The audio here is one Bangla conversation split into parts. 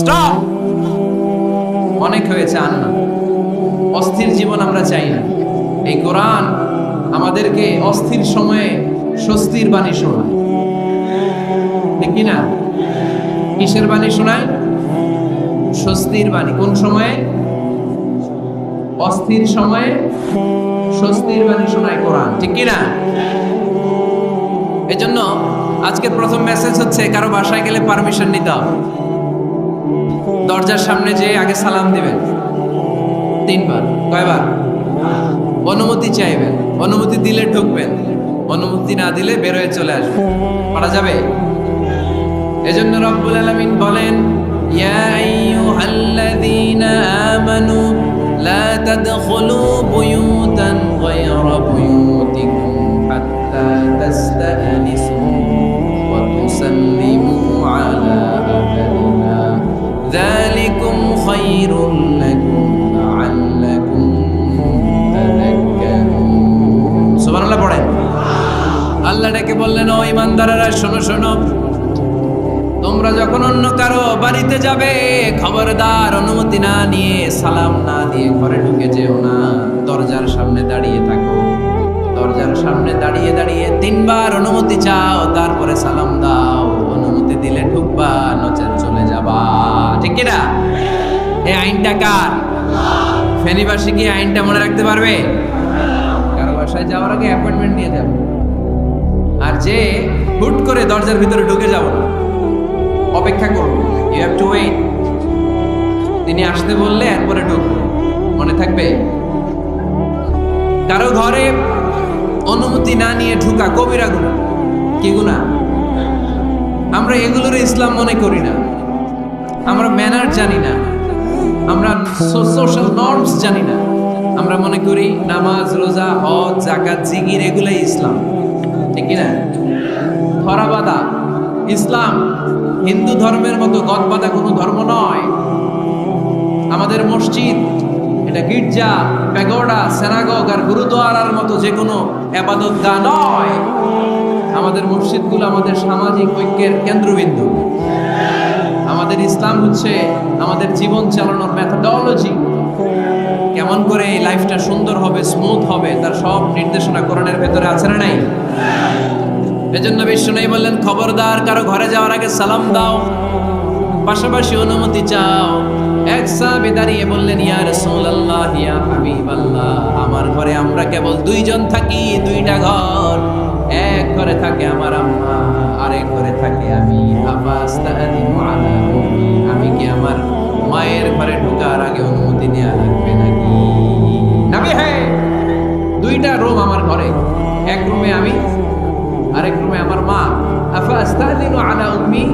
স্টপ, অনেক হয়েছে, আন না। অস্থির জীবন আমরা চাই না। এই কোরআন আমাদেরকে অস্থির সময়ে স্বস্তির বাণী শোনায়, ঠিক কি না? কিসের বাণী শোনায়? স্বস্তির বাণী। কোন সময়ে? অস্থির সময়ে স্বস্তির বাণী শোনায় কোরআন, ঠিক কি না? এজন্য আজকের প্রথম মেসেজ হচ্ছে, কারো বাসায় গেলে পারমিশন নিতে হবে। দরজার সামনে যেয়ে আগে সালাম দিবেন 3 বার। কয়বার? অনুমতি চাইবেন, অনুমতি দিলে ঢুকবেন, অনুমতি না দিলে বের হয়ে চলে আসবেন। পারা যাবে? এজন্য রব্বুল আলামিন বলেন, ইয়া আইয়ুহাল্লাযীনা আমানু লা তাদখুলু বুয়ুতান গায়রা বুয়ুতিকুম হাত্তা তাস্তানিসু ওয়া তুসাল্লিমু আলা আহলিহা যালিকুম খায়রুল লাকুম লাআল্লাকুম তাযাক্কারুন। সুবহানাল্লাহ পড়েন। আল্লাহ ডেকে বললেন, ও ঈমানদারেরা শোনো শোনো, তোমরা যখন অন্য কারো বাড়িতে যাবে, খবরদার অনুমতি না নিয়ে, সালাম না দিয়ে ঘরে ঢুকে যেও না। দরজার সামনে দাঁড়িয়ে থাকো, দরজার সামনে দাঁড়িয়ে দাঁড়িয়ে 3 বার অনুমতি চাও, তারপরে সালাম দাও। অনুমতি দিলে ঢুকবা, নচেত চলে যাবা, ঠিক কি না? এই আইনটা কার? ফেনীবাসী কি আইনটা মনে রাখতে পারবে? কারো বাসায় যাওয়ার আগে অ্যাপয়েন্টমেন্ট নিয়ে যাবে, আর যে হুট করে দরজার ভিতরে ঢুকে যাবো না, অপেক্ষা করবো। You have to wait. তিনি আসতে বললে এরপরে ঢুকবো, মনে থাকবে? কারো ঘরে অনুমতি না নিয়ে ঢুকা কবিরা গুনাহ। কি গুনাহ? আমরা এগুলোর ইসলাম মনে করি না, আমরা ম্যানার জানি না, আমরা সোশ্যাল নর্মস জানি না। আমরা মনে করি নামাজ, রোজা, হজ, যাকাত, জিকির এগুলাই ইসলাম, ঠিক কি না? ধরাবাঁধা ইসলাম হিন্দু ধর্মের মতো গদবাঁধা কোনো ধর্ম নয়। আমাদের মসজিদ এটা গির্জা, প্যাগোডা, সিনাগগ আর গুরুদ্বারার মতো যে কোনো ইবাদতগাহ নয়। আমাদের মসজিদগুলো আমাদের সামাজিক ঐক্যের কেন্দ্রবিন্দু। আমাদের ইসলাম হচ্ছে আমাদের জীবন চালানোর মেথোডোলজি। কেমন করে এই লাইফটা সুন্দর হবে, স্মুথ হবে, তার সব নির্দেশনা কোরআনের ভেতরে আছে না নাই? এজন্য বিষ্ণু বললেন, খবরদার কারো ঘরে যাওয়ার আগে সালাম দাও, পাশাপাশি অনুমতি চাও। এক সাহাবী দাঁড়িয়ে বললেন, ইয়া রাসূলুল্লাহ, ইয়া হাবিবাল্লাহ, আমার ঘরে আমরা কেবল 2 জন থাকি, 2টা ঘর। এক ঘরে থাকে আমার আম্মা, আরেক ঘরে থাকে আমি। আফাস্তাদিনু আলা উম্মি, আমি কি আমার মায়ের ঘরে ঢোকার আগে অনুমতি নেওয়া লাগবে নাকি? নবী, হ্যাঁ, 2টা রুম আমার ঘরে, এক রুমে আমি, আরেক রুমে আমার মা। আফাস্তাদিনু আলা উম্মি,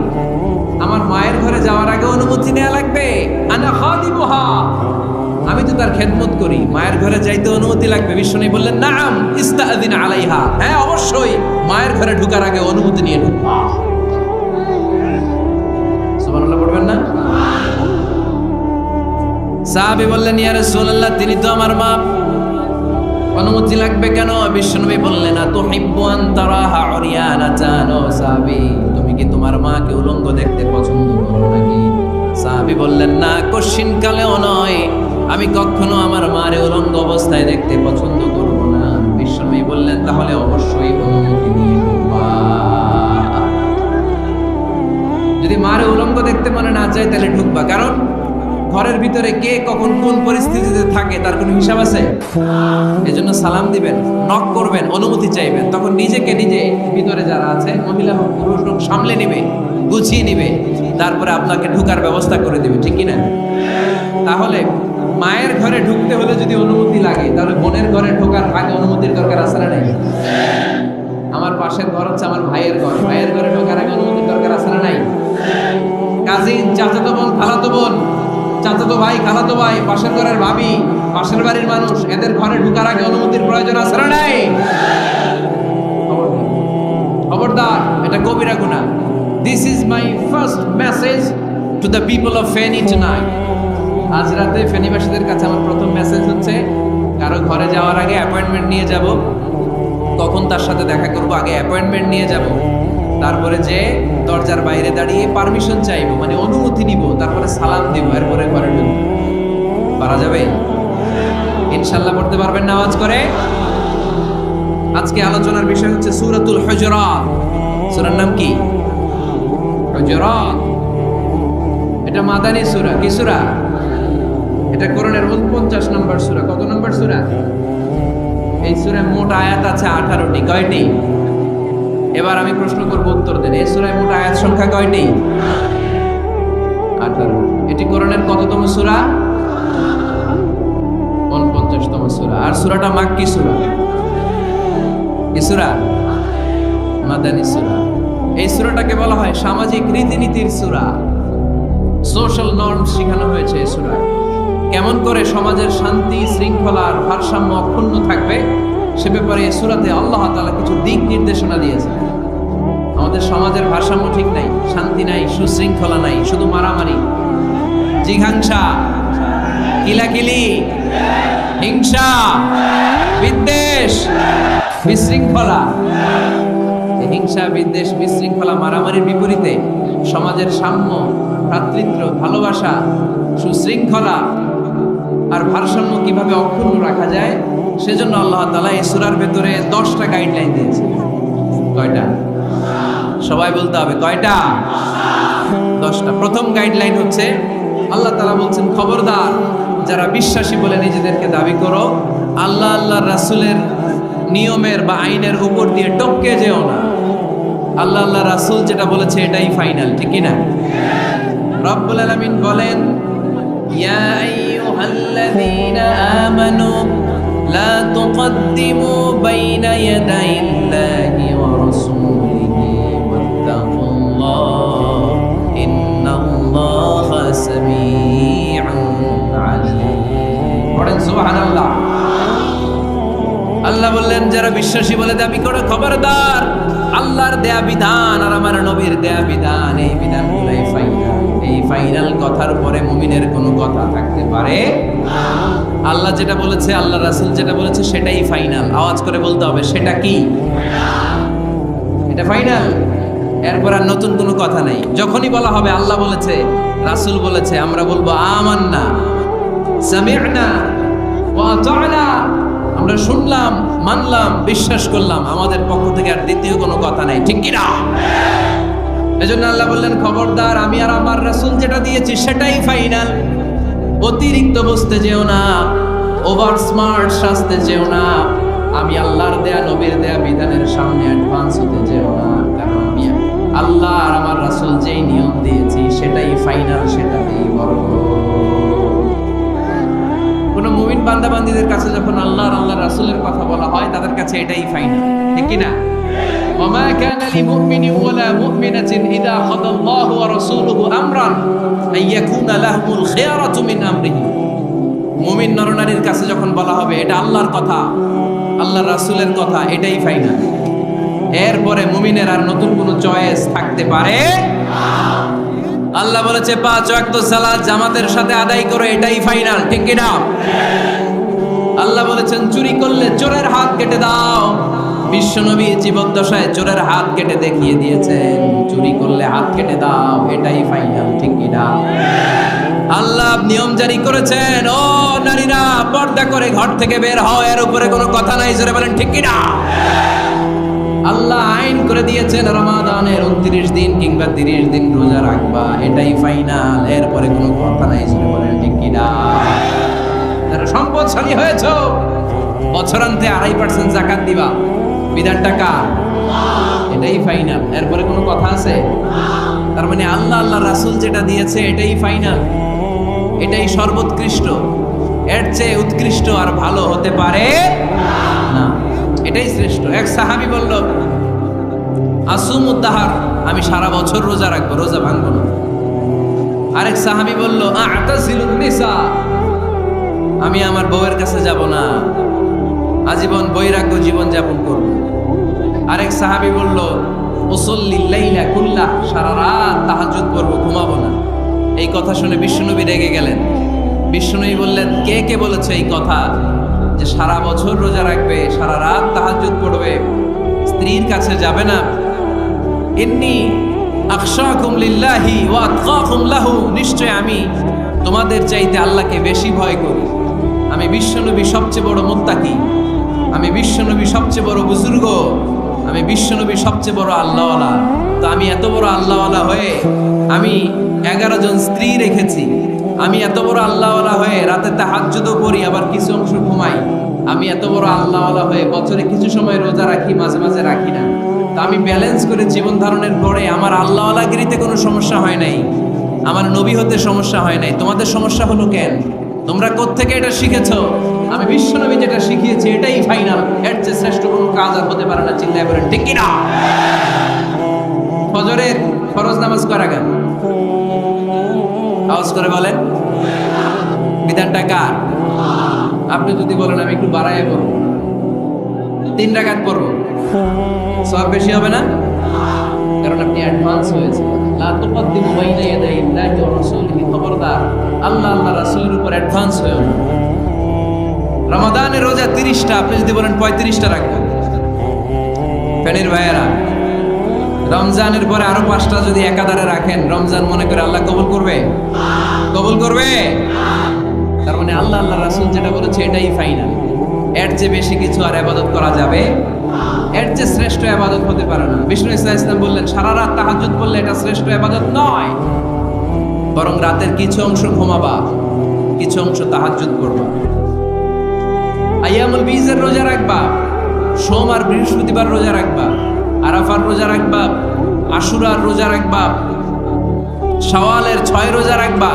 আমার মায়ের ঘরে যাওয়ার আগে অনুমতি নেওয়া লাগবে? আনা খাদিমুহা, আমি তো তার খেদমত করি, মায়ের ঘরে যাইতে অনুমতি লাগবে? বিষ্ণু বললেন, নাম ইস্তাদিন আলাইহা, হ্যাঁ অবশ্যই মায়ের ঘরে ঢোকার আগে অনুমতি নিয়ে ঢুকবা। সুবহানাল্লাহ পড়বেন না? সাহাবী বললেন, ইয়া রাসূলুল্লাহ, তিনি তো আমার মা, অনুমতি লাগবে কেন? বিশ্বনবী বললেন, তুহিব্বু আন তারাহা উরিয়ানাতান। ও সাহাবী, তুমি কি তোমার মাকে উলঙ্গ দেখতে পছন্দ করো নাকি? সাহাবী বললেন, না, কশিন কালেও নয়, আমি কখনো আমার মারে উলঙ্গ অবস্থায় দেখতে পছন্দ করব না। বিশ্বনবী বললেন, তাহলে অবশ্যই অনুমতি নিয়ে ঢুকবা। যদি মারে উলঙ্গ দেখতে মনে না চায় তাহলে ঢুকবা, কারণ ঘরের ভিতরে কে কখন কোন পরিস্থিতিতে থাকে তার কোনো হিসাব আছে? এজন্য সালাম দিবেন, নক করবেন, অনুমতি চাইবেন, তখন নিজেকে নিজে ভিতরে যারা আছে, মহিলা হোক পুরুষ হোক, সামলে নিবে, গুছিয়ে নিবে, তারপরে আপনাকে ঢুকার ব্যবস্থা করে দিবে, ঠিক কিনা? তাহলে মায়ের ঘরে ঢুকতে হলে যদি অনুমতি লাগে, তাহলে বোনের ঘরে ঢোকার আগে অনুমতির দরকার আছে না নাই? আমার পাশের ঘর হচ্ছে আমার ভাইয়ের ঘর, ভাইয়ের ঘরে ঢোকার আগে অনুমতির দরকার আছে না নাই? কাজিন, চাচাতো বোন, খালাতো বোন, চাচাতো ভাই, খালাতো ভাই, পাশের ঘরের ভাবি, পাশের বাড়ির মানুষ, এদের ঘরে ঢোকার আগে অনুমতির প্রয়োজন আছে না নাই? খবরদার, এটা কবিরা গুনাহ। This is my first message to the people of Feni tonight. আজ রাতে ফেনীবাসীদের কাছে আমার প্রথম মেসেজ হচ্ছে, কারো ঘরে যাওয়ার আগে অ্যাপয়েন্টমেন্ট নিয়ে যাব। কখন তার সাথে দেখা করব, আগে অ্যাপয়েন্টমেন্ট নিয়ে যাব। তারপরে যে দরজার বাইরে দাঁড়িয়ে পারমিশন চাইবো, মানে অনুমতি নিব, তারপরে সালাম দিব, এরপরে ঘরে ঢুকবো। পারা যাবে? ইনশাআল্লাহ পড়তে পারবেন না আওয়াজ করে? আজকে আলোচনার বিষয় হচ্ছে সূরাতুল হুজুরাত। সূরার নাম কি? হুজুরাত। এটা মাদানী সূরা। কি সূরা? এটা কোরআনের 49 নম্বর সূরা। কত নম্বর সূরা? এই সূরায় মোট আয়াত আছে 18টি। কয়টি? এবার আমি প্রশ্ন করব, উত্তর দেন। এই সূরায় মোট আয়াত সংখ্যা কয়টি? 18। এটি কোরআনের কততম সূরা? 49তম সূরা। আর সূরাটা মাক্কি সূরা। কি সূরা? মাদানী সূরা। এই সূরাটাকে বলা হয় সামাজিক রীতিনীতির সূরা। সোশ্যাল নর্মস শেখানো হয়েছে এই সূরায়। কেমন করে সমাজের শান্তি শৃঙ্খলা আর ভারসাম্য অক্ষুণ্ণ থাকবে সে ব্যাপারে এই সূরাতে আল্লাহ তাআলা কিছু দিক নির্দেশনা দিয়েছেন। আমাদের সমাজের ভারসাম্য ঠিক নাই, শান্তি নাই, সুশৃঙ্খলা নাই, শুধু মারামারি, জিঘাংসা, কিলাকিলি, হিংসা, বিদ্বেষ, বিশৃঙ্খলা। এই হিংসা, বিদ্বেষ, বিশৃঙ্খলা, মারামারির বিপরীতে সমাজের সাম্য, ভ্রাতৃত্ব, ভালোবাসা, সুশৃঙ্খলা আর ভারসাম্য কিভাবে অক্ষুণ্ণ রাখা যায় সেজন্য আল্লাহ তাআলা এই সূরার ভেতরে 10টা গাইডলাইন দিয়েছে। কয়টা? সবাই বলতে হবে কয়টা? 10টা। প্রথম গাইডলাইন হচ্ছে আল্লাহ তাআলা বলছেন, খবরদার যারা বিশ্বাসী বলে নিজেদেরকে দাবি করো, আল্লাহ আল্লাহর রাসূলের নিয়মের বা আইনের উপর দিয়ে টপকে যেও না। আল্লাহ আল্লাহ রাসূল যেটা বলেছে এটাই ফাইনাল, ঠিক কি না? রব্বুল আলামিন বলেন, ইয়া আইয়ুহাল্লাযীনা আমানু লা তুকদ্দিমু বাইনা ইয়াদাইল্লাহি ওয়া রাসূলিহি ওয়াত্তাকুল্লাহ ইন্নাল্লাহা সামিউন আলীম। পড়েন সুবহানাল্লাহ। আল্লাহ বললেন, যারা বিশ্বাসী বলে দাবি করে, খবরদার আল্লাহর দেয়া বিধান আর আমার নবীর দেয়া বিধান, এই বিধানগুলোই ফাইনাল। এই ফাইনাল কথার পরে মুমিনের কোনো কথা থাকতে পারে? আল্লাহ যেটা বলেছে, আল্লাহ রাসূল যেটা বলেছে সেটাই ফাইনাল। আওয়াজ করে বলতে হবে, সেটা কি? এটা ফাইনাল। এরপর আর নতুন কোনো কথা নাই। যখনই বলা হবে আল্লাহ বলেছে, রাসূল বলেছে, আমরা বলবো আমান্না, সামি'না ওয়া আতা'না। আমরা শুনলাম, মানলাম, বিশ্বাস করলাম। আমাদের পক্ষ থেকে আর দ্বিতীয় কোনো কথা নাই, ঠিক কি না? এজন্য আল্লাহ বললেন, খবরদার আমি আর আমার রাসূল যেটা দিয়েছি সেটাই ফাইনাল। অতিরিক্ত বুঝতে যেও না, ওভার স্মার্ট সাজতে যেও না। আমি আল্লাহর দেয়া নবীর দেয়া বিধানের সামনে অ্যাডভান্স হতে যেও না, কারণ আমি আল্লাহ আর আমার রাসূল যেই নিয়ম দিয়েছি সেটাই ফাইনাল, সেটাতেই বরকত। কোন মুমিন বান্দাবান্দীদের কাছে যখন আল্লাহ আর আল্লাহর রাসূলের কথা বলা হয় তাদের কাছে এটাই ফাইনাল, ঠিক কি না? وما كان لمؤمن ولا مؤمنة إذا قضى الله ورسوله أمرا أن يكون لهم الخيرة من أمره। মুমিন নরনারীর কাছে যখন বলা হবে এটা আল্লাহর কথা, আল্লাহর রাসূলের কথা, এটাই ফাইনাল। এরপরে মুমিনের আর নতুন কোনো চয়েস থাকতে পারে? আল্লাহ বলেছে 5 ওয়াক্ত সালাত জামাতের সাথে আদায় করো, এটাই ফাইনাল, ঠিক কি না? আল্লাহ বলেছেন চুরি করলে চোরের হাত কেটে দাও। বিশ্বনবী জীবদ্দশায় চোরের হাত কেটে দেখিয়ে দিয়েছেন, চুরি করলে হাত কেটে দাও, এটাই ফাইনাল, ঠিক কি না? আল্লাহ নিয়ম জারি করেছেন, ও নারীরা পর্দা করে ঘর থেকে বের হও, এর উপরে কোনো কথা নাই, জোরে বলেন ঠিক কি না? আল্লাহ আইন করে দিয়েছেন রমাদানের 29 দিন কিংবা 30 দিন রোজা রাখবা, এটাই ফাইনাল, এরপরে কোনো কথা নাই, জোরে বলেন ঠিক কি না? যারা সম্পদশালী হয়েছো, বছরান্তে 2.5% যাকাত দিবা, বিধানটা কার? এটাই ফাইনাল, এরপরে কোনো কথা আছে? তার মানে আল্লাহ আল্লাহ রাসূল যেটা দিয়েছে এটাই ফাইনাল, এটাই সর্বোৎকৃষ্ট। এর চেয়ে উৎকৃষ্ট আর ভালো হতে পারে না, এটাই শ্রেষ্ঠ। এক সাহাবী বলল, আসুমুদ্দাহার, আমি সারা বছর রোজা রাখবো, রোজা ভাঙবো না। আরেক সাহাবী বলল, আ'তাজিলুন নিসা, আমি আমার বউয়ের কাছে যাব না, আজীবন বৈরাগ্য জীবন যাপন করব। আরেক সাহাবী বলল, উসল্লিল লাইলা কুল্লাহ, সারা রাত তাহাজ্জুদ পড়ব, ঘুমাবো না। এই কথা শুনে বিশ্বনবী রেগে গেলেন। বিশ্বনবী বললেন, কে কে বলেছে এই কথা যে সারা বছর রোজা রাখবে, সারা রাত তাহাজ্জুদ পড়বে, স্ত্রীর কাছে যাবে না? ইন্নী আখশাকুম লিল্লাহি ওয়া আতকাকুম লাহু, নিশ্চয় আমি তোমাদের চাইতে আল্লাহকে বেশি ভয় করি। আমি বিশ্বনবী সবচেয়ে বড় মুত্তাকি, আমি বিশ্বনবী সবচেয়ে বড় বুজুর্গ, আমি বিশ্বনবী সবচেয়ে বড় আল্লাহওয়ালা। তো আমি এত বড় আল্লাহওয়ালা হয়ে আমি 11 জন স্ত্রী রেখেছি, আমি এত বড় আল্লাহওয়ালা হয়ে রাতে তাহাজ্জুদও পড়ি, আবার কিছু অংশ ঘুমাই। আমি এত বড় আল্লাহওয়ালা হয়ে বছরে কিছু সময় রোজা রাখি, মাঝে মাঝে রাখি না। তা আমি ব্যালেন্স করে জীবন ধারণের পরে আমার আল্লাহওয়ালাগিরিতে কোনো সমস্যা হয় নাই, আমার নবী হতে সমস্যা হয় নাই। তোমাদের সমস্যা হলো কেন? তোমরা কোত্থেকে এটা শিখেছো? আমি বিশ্বনবী যেটা শিখিয়েছি এটাই ফাইনাল, এর চেয়ে শ্রেষ্ঠ কোনো কাজ আর হতে পারে না। চিল্লায় বলেন ঠিক কিনা? ফজরের ফরজ নামাজ করা কেন? আওয়াজ করে বলেন। বিধানটা কার? আপনি যদি বলেন আমি একটু বাড়াইয়া পড়বো, 3 রাকাত পড়বো, সওয়াব বেশি হবে না? কারণ আপনি অ্যাডভান্স হয়েছে। লা তুকদ্দিমু বাইনা ইয়াদাই আল্লাহি ওয়া রাসূলিহি, খবরদার আল্লাহ রাসূলের উপর অ্যাডভান্স হয়েও না। রমাদানের রোজা 30টা, আপনি যদি বলেন 35টা রাখবেন, ফেনীর ভাইয়েরা, রমজানের পরে আরো 5টা যদি একাধারে রাখেন, রমজান মনে করে আল্লাহ কবুল করবে? কবুল করবে? তার মানে আল্লাহ রাসূল যেটা বলেছে এটাই ফাইনাল। এর চেয়ে বেশি কিছু আর ইবাদত করা যাবে, এর চেয়ে শ্রেষ্ঠ ইবাদত হতে পারে না। বিষ্ণু ইসলাম বললেন সারা রাত তাহাজ্জুদ পড়লে এটা শ্রেষ্ঠ ইবাদত নয়, বরং রাতের কিছু অংশ ঘুমাবা, কিছু অংশ তাহাজ্জুদ করবা। আইয়ামুল বীজের রোজা রাখবা, সোম আর বৃহস্পতিবার রোজা রাখবা, আরাফার রোজা রাখবা, আশুরার রোজা রাখবা, শাওয়ালের 6 রোজা রাখবা।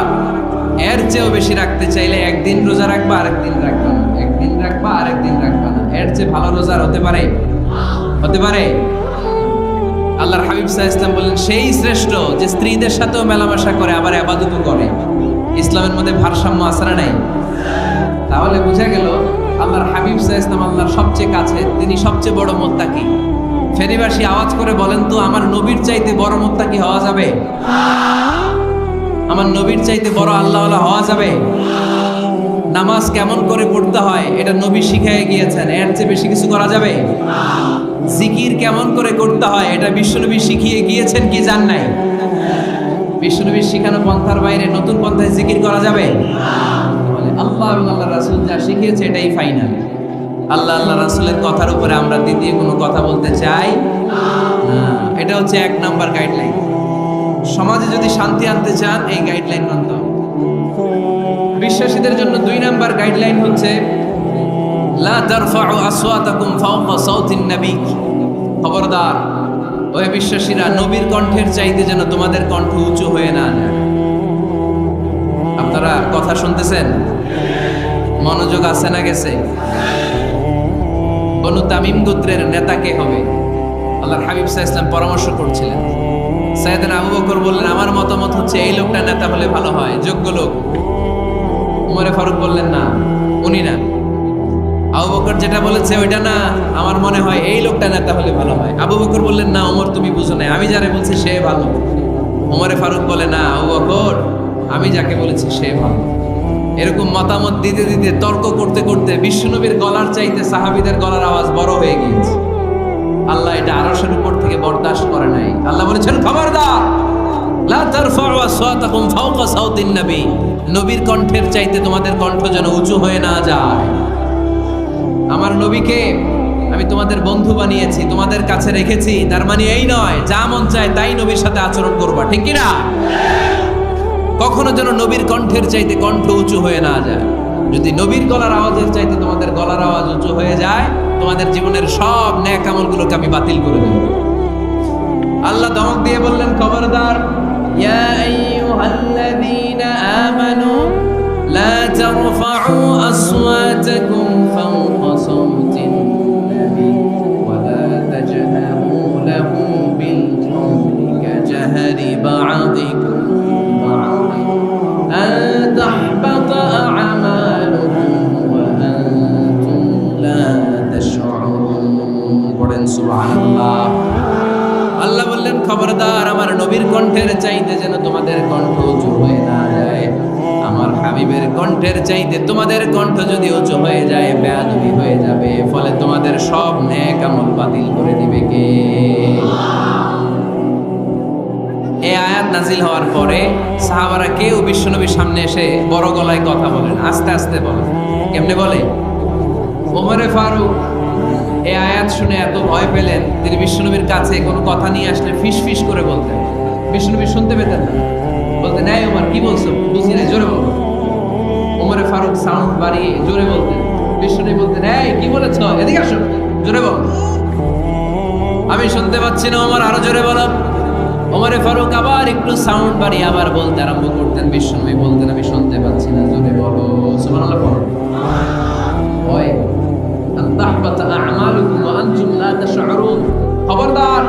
এর চেয়েও বেশি রাখতে চাইলে একদিন রোজা রাখবা, আরেকদিন রাখবা না, একদিন রাখবা, আরেকদিন রাখবা না। এর চেয়ে ভালো রোজা হতে পারে? হতে পারে? আল্লাহর হাবিব সাল্লাল্লাহু আলাইহি ওয়াসাল্লাম বললেন সেই শ্রেষ্ঠ যে স্ত্রীদের সাথেও মেলামেশা করে, আবার ইবাদতও করে। ইসলামের মধ্যে ভারসাম্য আছে না নাই? তাহলে বোঝা গেল আল্লাহর হাবিব সাল্লাল্লাহু আলাইহি ওয়াসাল্লাম আল্লাহর সবচেয়ে কাছে, তিনি সবচেয়ে বড় মুত্তাকি। ফেনীবাসী আওয়াজ করে বলেন তো, আমার নবীর চাইতে বড় মুত্তাকি হওয়া যাবে? আমার নবীর চাইতে বড় আল্লাহওয়ালা হওয়া যাবে? নামাজ কেমন করে পড়তে হয় এটা নবী শিখিয়ে গিয়েছেন, এর চেয়ে বেশি কিছু করা যাবে? জিকির কেমন করে করতে হয় এটা বিশ্বনবী শিখিয়ে গিয়েছেন কি জান নাই? বিশ্বনবীর শিখানো পন্থার বাইরে নতুন পন্থায় জিকির করা যাবে? আল্লাহ এবং আল্লাহ রাসূল যা শিখিয়েছে এটাই ফাইনাল। আল্লাহ রাসূলের কথার উপরে আমরা দ্বিতীয় কোনো কথা বলতে চাই না। এটা হচ্ছে 1 নাম্বার গাইডলাইন। সমাজে যদি শান্তি আনতে চান এই গাইডলাইন মানতে হবে। বিশ্বাসীদের জন্য 2 নাম্বার গাইডলাইন হচ্ছে লা তারফাউ আসওয়াতাকুম ফাওকা সাউতিন নবী। খবরদার ওই বিশ্বাসীরা, নবীর কণ্ঠের চাইতে যেন তোমাদের কণ্ঠ উঁচু হয়ে না যায়। আপনারা কথা শুনতেছেন? মনোযোগ আছে না গেছে? বনু তামিম গোত্রের নেতা কে হবে? আল্লাহর হাবিব সাল্লাল্লাহু আলাইহি ওয়াসাল্লাম পরামর্শ করছিলেন। সাইয়েদনা আবু বকর বললেন আমার মতামত হচ্ছে এই লোকটা নেতা হলে ভালো হয়, যোগ্য লোক। উমরে ফারুক বললেন না, উনি না। আবু বকর যেটা বলেছে ওইটা না, আমার মনে হয় এই লোকটা নেতা হলে ভালো হয়। আবু বকর বললেন না ওমর তুমি বুঝো না, আমি যারে বলছি সে ভালো। উমরে ফারুক বলে না আবু বকর, আমি যাকে বলেছি সে ভালো। এরকম মতামত দিতে দিতে, তর্ক করতে করতে বিশ্বনবীর গলার চাইতে সাহাবীদের গলার আওয়াজ বড় হয়ে গিয়েছে। আল্লাহ এটা আরশের উপর থেকে বরদাস্ত করে নাই। আল্লাহ বলেছেন খবরদার, লা তারফাউ আসওয়াতাকুম ফাওকা সাউতিন নবী। নবীর কণ্ঠের চাইতে তোমাদের কণ্ঠ যেন উঁচু হয়ে না যায়। আমার নবীকে আমি তোমাদের বন্ধু বানিয়েছি, তোমাদের কাছে রেখেছি, তার মানে এই নয় যা মন চায় তাই নবীর সাথে আচরণ করবা, ঠিক কি না? কখনো যেন নবীর কণ্ঠের চাইতে কণ্ঠ উঁচু হয়ে না যায়। যদি নবীর গলার আওয়াজের চাইতে তোমাদের গলার আওয়াজ উঁচু হয়ে যায়, তোমাদের জীবনের সব নেক আমলগুলোকে আমি বাতিল করে দেব। আল্লাহ ধমক দিয়ে বললেন খবরদার, ইয়া আইয়ুহাল্লাযীনা আমানু লা তারফাউ আসওয়াতাকুম ফাওকা সাওতিন নবী ওয়া লা তাজহারু লাহু বিল কওলি কাজাহরি বা'দিকুম আন তাহবাতা আ'মালুকুম ওয়া আনতুম লা তাশউরুন। পড়েন সুবহানাল্লাহ। আল্লাহ বললেন খবরদার, আমার নবীর কণ্ঠের চাইতে যেন তোমাদের কণ্ঠ উঁচু হয়ে না যায়। আমার হাবিবের কণ্ঠের চাইতে তোমাদের কণ্ঠ যদি উঁচু হয়ে যায়, বেয়াদবি হয়ে যাবে, ফলে তোমাদের সব নেক আমল বাতিল করে দিবে কে? নাজিল হওয়ার পরে সাহাবারা কেউ বিশ্বনবীর সামনে এসে বড় গলায় কথা বলেন, আস্তে আস্তে বলেন। কেমনে বলে? ওমরে ফারুক এই আয়াত শুনে এত ভয় পেলেন, তিনি বিশ্বনবীর কাছে কোনো কথা নিয়ে আসলে ফিস ফিস করে বলতেন। বিশ্বনবী শুনতে পেতেন না, বলতেন, এই ওমর কি বলছো, বুঝি না, জোরে বলো। ওমরে ফারুক সাউন্ড বাড়িয়ে জোরে বলতেন, বিশ্বনবী বলতেন, এই কি বলেছ, এদিকে আসো, জোরে বল। আমি শুনতে পাচ্ছি না, ওমর আরো জোরে বলো। ওমরে ফারুক আবার একটু সাউন্ড বাড়িয়ে আবার বলতে আরম্ভ করতেন, বিশ্বনবী বলতেন, আমি শুনতে পাচ্ছি না, জোরে বলো। সুবহানাল্লাহ বলো। হয় আনতাহবাতা আমালুকুম ওয়া আনতুম লা তাশউরুন। খবরদার,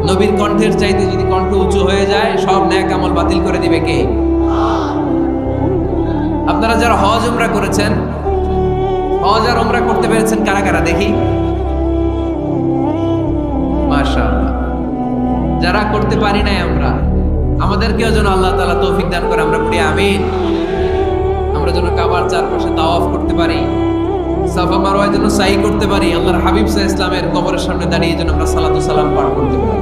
নবীর কণ্ঠের চাইতে যদি কণ্ঠ উঁচু হয়ে যায় সব নেক আমল বাতিল করে দিবে কে? আপনারা যারা হজ উমরা করেছেন, হজ আর উমরা করতে পেরেছেন কারা কারা দেখি? মাশাআল্লাহ। যারা করতে পারি নাই আমরা, আমাদেরকেও যেন আল্লাহ তাআলা তৌফিক দান করে, আমরা পড়ি আমিন। আমরা যেন কাবার চারপাশে তাওয়াফ করতে পারি, সাফা মারওয়ায় যেন সাই করতে পারি, আল্লাহর হাবিব সাল্লাল্লাহু আলাইহি ওয়াসাল্লামের কবরের সামনে দাঁড়িয়ে যেন আমরা সালাতু সালাম পাঠ করতে পারি।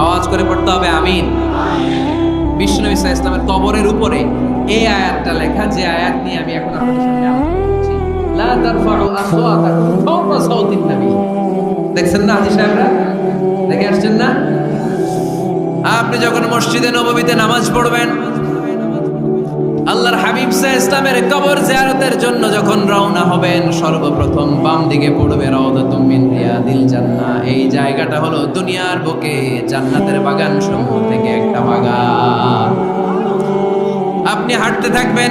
আওয়াজ করে পড়তে হবে আমিন। বিশ্বনবী সাল্লাল্লাহু আলাইহি ওয়াসাল্লামের কবরের উপরে এই আয়াতটা লেখা, যে আয়াত নিয়ে আমি এখন আপনাদের সামনে আলোচনা করছি, লা তারফাউ আসওয়াতাকুম ফাওকা সাওতিন নবী। দেখছেন না হাজী সাহেবরা, দেখে আসছেন না? আপনি যখন মসজিদে নববীতে নামাজ পড়বেন, আল্লাহর হাবিব সাল্লাল্লাহু আলাইহি ওয়াসাল্লামের কবর জিয়ারতের জন্য যখন রওনা হবেন, সর্বপ্রথম বাম দিকে পড়বে রাউদাতুম মিন রিয়াদিল জান্নাহ। এই জায়গাটা হলো দুনিয়ার বুকে জান্নাতের বাগান সমূহ থেকে একটা বাগান। আপনি হাঁটতে থাকবেন,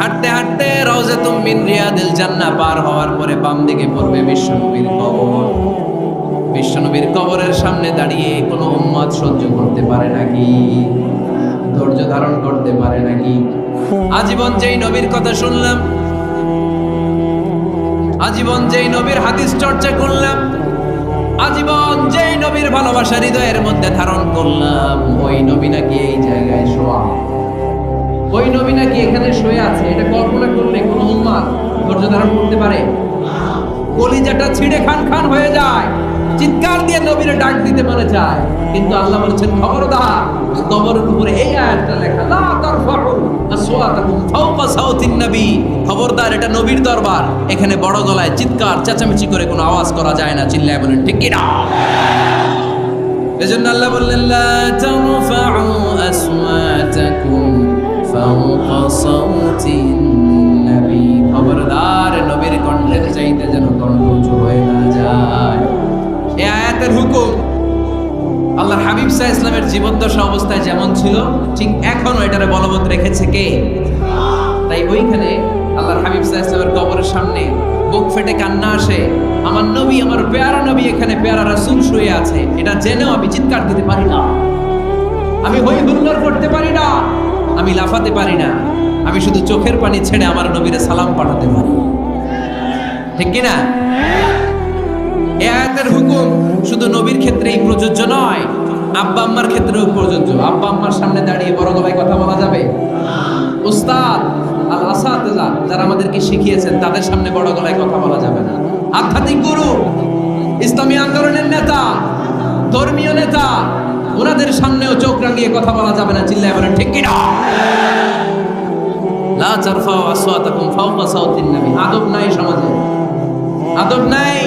হাঁটতে হাঁটতে রাউদাতুম মিন রিয়াদিল জান্নাহ পার হওয়ার পরে বাম দিকে পড়বে বিশ্বনবীর কবর। বিশ্বনবীর কবরের সামনে দাঁড়িয়ে কোনো উম্মত সহ্য করতে পারে নাকি? ধৈর্য ধারণ করতে পারে নাকি? আজীবন যেই নবীর কথা শুনলাম, আজীবন যেই নবীর হাদিস চর্চা করলাম, আজীবন যেই নবীর ভালোবাসা হৃদয়ের মধ্যে ধারণ করলাম, ওই নবী নাকি এই জায়গায় শোয়া, ওই নবী নাকি এখানে শুয়ে আছে, এটা কল্পনা করলে কোন উম্মত ধৈর্য ধারণ করতে পারে? কলিজাটা ছিঁড়ে খান খান হয়ে যায়, চিৎকার দিয়ে নবীর ডাক দিতে মনে চায়, কিন্তু আল্লাহ বলেছেন খবরদার, কবরের উপরে এই আয়াতটা লেখা, লা তারফাউ আসওয়াতাকুম ফাওকা সাওতিন নবী। খবরদার, এটা নবীর দরবার, এখানে বড় গলায় চিৎকার চেঁচামেচি করে কোনো আওয়াজ করা যায় না। চিল্লায় বলেন ঠিক কি না? এজন্য আল্লাহ বললেন, লা তারফাউ আসওয়াতাকুম ফাওকা সাওতিন নবী। খবরদার, নবীর কণ্ঠের চাইতে যেন কণ্ঠ উঁচু হয়ে না যায়। এই আয়াতের হুকুম আল্লাহর হাবিব সাল্লাল্লাহু আলাইহি ওয়াসাল্লামের জীবদ্দশা অবস্থায় যেমন ছিল, ঠিক এখনো এটারে বলবৎ রেখেছে কে? তাই ওইখানে আল্লাহর হাবিব সাল্লাল্লাহু আলাইহি ওয়াসাল্লামের কবরের সামনে বুক ফেটে কান্না আসে, আমার নবী, আমার পেয়ারা নবী এখানে, পেয়ারা রাসূল শুয়ে আছে, এটা জেনেও আমি চিৎকার দিতে পারি না, আমি হই হুল্লোড় করতে পারি না, আমি লাফাতে পারি না, আমি শুধু চোখের পানি ছেড়ে আমার নবীরে সালাম পাঠাতে পারি। ঠিক কি না? এই আয়াতের হুকুম শুধু নবীর ক্ষেত্রেই প্রযোজ্য নয়, আব্বা আম্মার ক্ষেত্রেও প্রযোজ্য। আব্বা আম্মার সামনে দাঁড়িয়ে বড় গলায় কথা বলা যাবে? উস্তাদ আল আসাতিজা যারা আমাদেরকে শিখিয়েছেন, তাদের সামনে বড় গলায় কথা বলা যাবে না। আধ্যাত্মিক গুরু, ইসলামী আন্দোলনের নেতা, ধর্মীয় নেতা, ওনাদের সামনেও চোখ রাঙিয়ে কথা বলা যাবে না। চিল্লায় বলেন ঠিক কি না? লা তারফাউ আসওয়াতাকুম ফাওকা সাওতিন নবী। আদব নাই সমাজে, আদব নাই,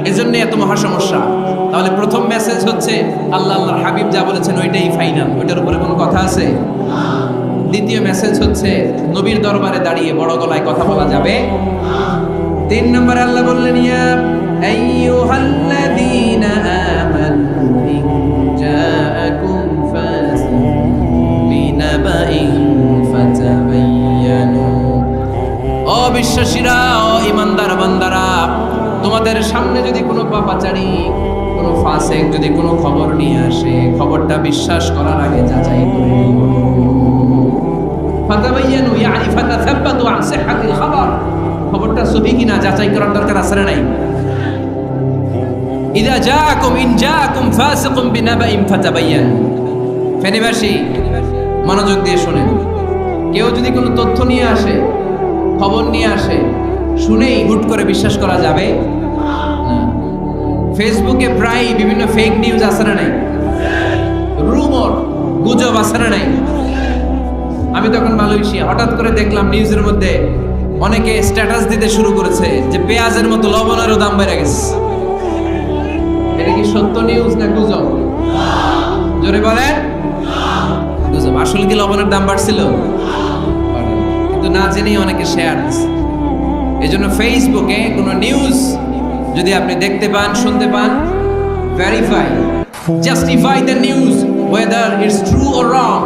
এজন্য এত মহা সমস্যা। তাহলে প্রথম মেসেজ হচ্ছে আল্লাহ আল্লাহর হাবিব যা বলেছেন ওইটাই ফাইনাল, ওইটার উপরে কোনো কথা আছে? দ্বিতীয় মেসেজ হচ্ছে নবীর দরবারে দাঁড়িয়ে বড় গলায় কথা বলা যাবে। 3 নম্বরে আল্লাহ বললেন, ইয়া আইয়ুহাল্লাযীনা আমানু ইন জাআকুম ফাসিকুম বিনাবাইন ফাতাবায়ানু। ও বিশ্বাসীরা, ও ঈমানদার বান্দারা, তোমাদের সামনে যদি কোনো পাপাচারী, কোনো ফাসিক যদি কোনো খবর নিয়ে আসে, খবরটা বিশ্বাস করার আগে যাচাই করে নিও। ফাতাবায়ানু ইয়ানি ফাতাসাব্বাতু আন সিহহাতিল খবর, খবরটা সহি কিনা যাচাই করার দরকার আছে না নাই? ইযা জাআকুম ইন জাআকুম ফাসিকুম বিনাবাইন ফাতাবায়ানু। ফেনীবাসী মনোযোগ দিয়ে শুনেন, কেউ যদি কোনো তথ্য নিয়ে আসে, খবর নিয়ে আসে, শুনেই হুট করে বিশ্বাস করা যাবে না। ফেসবুকে প্রায় বিভিন্ন ফেক নিউজ আছে না নাই? রুমর, গুজব আছে না নাই? আমি তখন মালয়েশিয়া, হঠাৎ করে দেখলাম নিউজের মধ্যে অনেকে স্ট্যাটাস দিতে শুরু করেছে যে পেঁয়াজের মতো লবণেরও দাম বেড়ে গেছে। এটা কি সত্য নিউজ না গুজব? জোরে বলেন। গুজব। আসলে কি লবণের দাম বাড়ছিল? কিন্তু না জেনেই অনেকে শেয়ার দিচ্ছে। এই জন্য ফেসবুকে কোনো নিউজ যদি আপনি দেখতে পান, শুনতে পান, verify, justify the news whether it's true or wrong.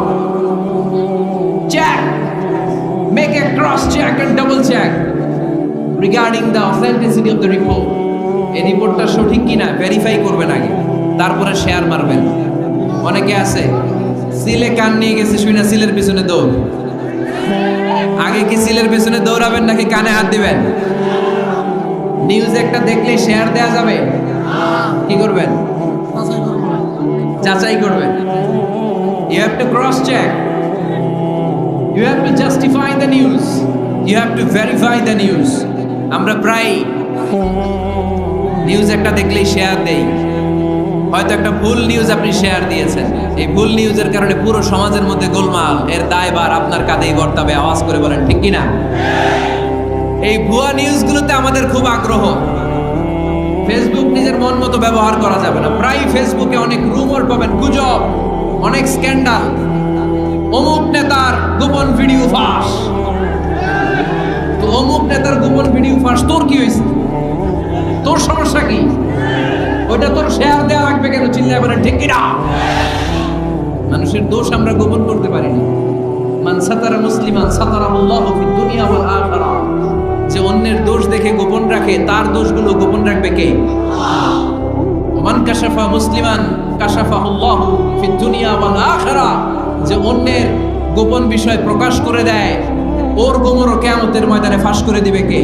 Check, make a cross check and double check regarding the authenticity of the report. এই রিপোর্টটা সঠিক কিনা ভেরিফাই করবেন আগে, তারপরে শেয়ার মারবেন। অনেকে আছে সিলে কান নিয়ে গেছে শুনে সিলের পিছনে দৌড়। আগে কি সিলের পিছনে দৌড়াবেন নাকি কানে হাত দিবেন? নিউজ একটা দেখলে শেয়ার দেয়া যাবে? কি করবেন? যাচাই করবেন। You have to cross check. You have to justify the news. You have to verify the news. আমরা প্রায় নিউজ একটা দেখলেই শেয়ার দেই। হয়তো একটা ভুল নিউজ আপনি শেয়ার দিয়েছেন, এই ভুল নিউজের কারণে পুরো সমাজের মধ্যে গোলমাল, এর দায়ভার আপনার কাঁধেই বর্তাবে। আওয়াজ করে বলেন ঠিক কিনা? এই ভুয়া নিউজগুলোতে আমাদের খুব আগ্রহ। ফেসবুক নিজের মন মতো ব্যবহার করা যাবে না। প্রায় ফেসবুকে অনেক রুমর পাবেন, গুজব, অনেক স্ক্যান্ডাল। অমুক নেতার গোপন ভিডিও ফাঁস। তো অমুক নেতার গোপন ভিডিও ফাঁস, তোর কি হয়েছে? তোর সমস্যা কি? ওইটা তোর শেয়ার দেওয়া লাগবে কেন? চিল্লায় বলেন ঠিক কিনা? মানুষের দোষ আমরা গোপন করতে পারি না। মান সাতারা মুসলিমান সাতারাহুল্লাহু ফিদ দুনিয়া ওয়াল আখিরাহ। যে অন্যের দোষ দেখে গোপন রাখে, তার দোষগুলো গোপন রাখবে কে? মান কাশাফা মুসলিমান কাশাফাহুল্লাহু ফিদ দুনিয়া ওয়াল আখিরাহ। যে অন্যের গোপন বিষয় প্রকাশ করে দেয়, ওর গোমরও কিয়ামতের ময়দানে ফাঁস করে দিবে কে?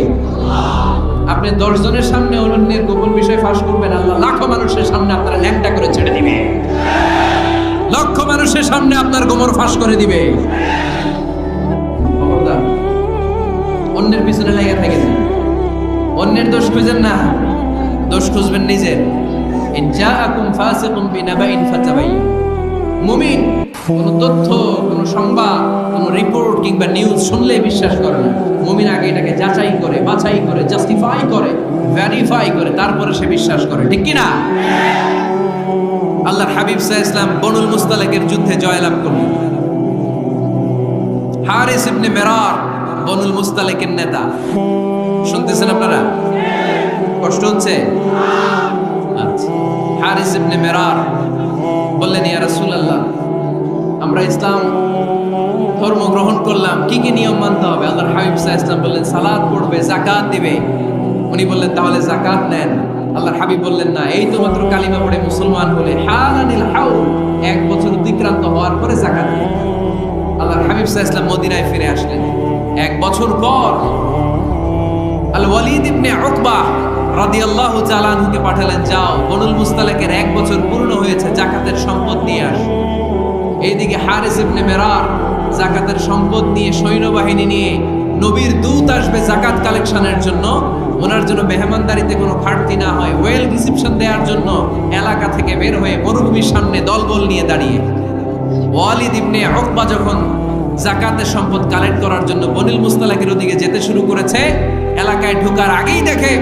আপনি 10 জনের সামনে অন্যের গোপন বিষয় ফাঁস করবেন, আল্লাহ লাখো মানুষের সামনে আপনারা ল্যাংটা করে ছেড়ে দিবে। লক্ষ মানুষের সামনে আপনার গোমর ফাঁস করে দিবে। খবরদার, অন্যের পিছনে লেগে থাকেন না। অন্যের দোষ খুঁজেন না, দোষ খুঁজবেন নিজের। ইন জাআকুম ফাসিকুম বিনাবাইন ফাতাবাইয়ান। মুমিন কোন তথ্য, কোন সংবাদ, কোন রিপোর্ট কিংবা নিউজ শুনলে বিশ্বাস করে না। মুমিন আগে এটাকে যাচাই করে, বাছাই করে, জাস্টিফাই করে, ভেরিফাই করে, তারপরে সে বিশ্বাস করে। ঠিক কি না? আল্লাহর হাবিব সাল্লাল্লাহু আলাইহি ওয়াসাল্লাম বনুল মুস্তালিকের যুদ্ধে জয়লাভ করলেন। হারিস ইবনে মিরার বনুল মুস্তালিকের নেতা। শুনতেছেন আপনারা? কষ্ট হচ্ছে? আচ্ছা। হারিস ইবনে মিরার বললেন, ইয়া রাসূলুল্লাহ, আমরা ইসলাম ধর্ম গ্রহণ করলাম, কি কি নিয়ম মানতে হবে? আল্লাহর হাবিব সাল্লাল্লাহু আলাইহি ওয়াসাল্লাম বললেন, সালাত পড়বে, যাকাত দিবে। উনি বললেন, তাহলে যাকাত নেন। আল্লাহর হাবিব বললেন, না, এই তো মাত্র কালিমা পড়ে মুসলমান হলে হালানিল হাউল, 1 বছর অতিক্রান্ত হওয়ার পরে যাকাত দিবে। আল্লাহর হাবিব সাল্লাল্লাহু আলাইহি ওয়াসাল্লাম মদিনায় ফিরে আসলেন। 1 বছর পর আল ওয়ালিদ ইবনে উকবা রাদিয়াল্লাহু তাআলা আনহুকে পাঠালেন, যাও বনুল মুস্তালিকের 1 বছর পূর্ণ হয়েছে, যাকাতের সম্পদ নিয়ে আস। এইদিকে হারিস ইবনে মিরার যাকাতের সম্পদ নিয়ে, সৈন্যবাহিনী নিয়ে, নবীর দূত আসবে যাকাত কালেকশনের জন্য, ওনার জন্য মেহমানদারিতে কোনো ঘাটতি না হয়, ওয়েল রিসিপশন দেওয়ার জন্য এলাকা থেকে বের হয়ে মরুভূমির সামনে দলবল নিয়ে দাঁড়িয়ে। ওয়ালিদ ইবনে উকবা যখন যাকাতের সম্পদ কালেক্ট করার জন্য বনুল মুস্তালিকের ওদিকে যেতে শুরু করেছে, এলাকায় ঢোকার আগেই দেখে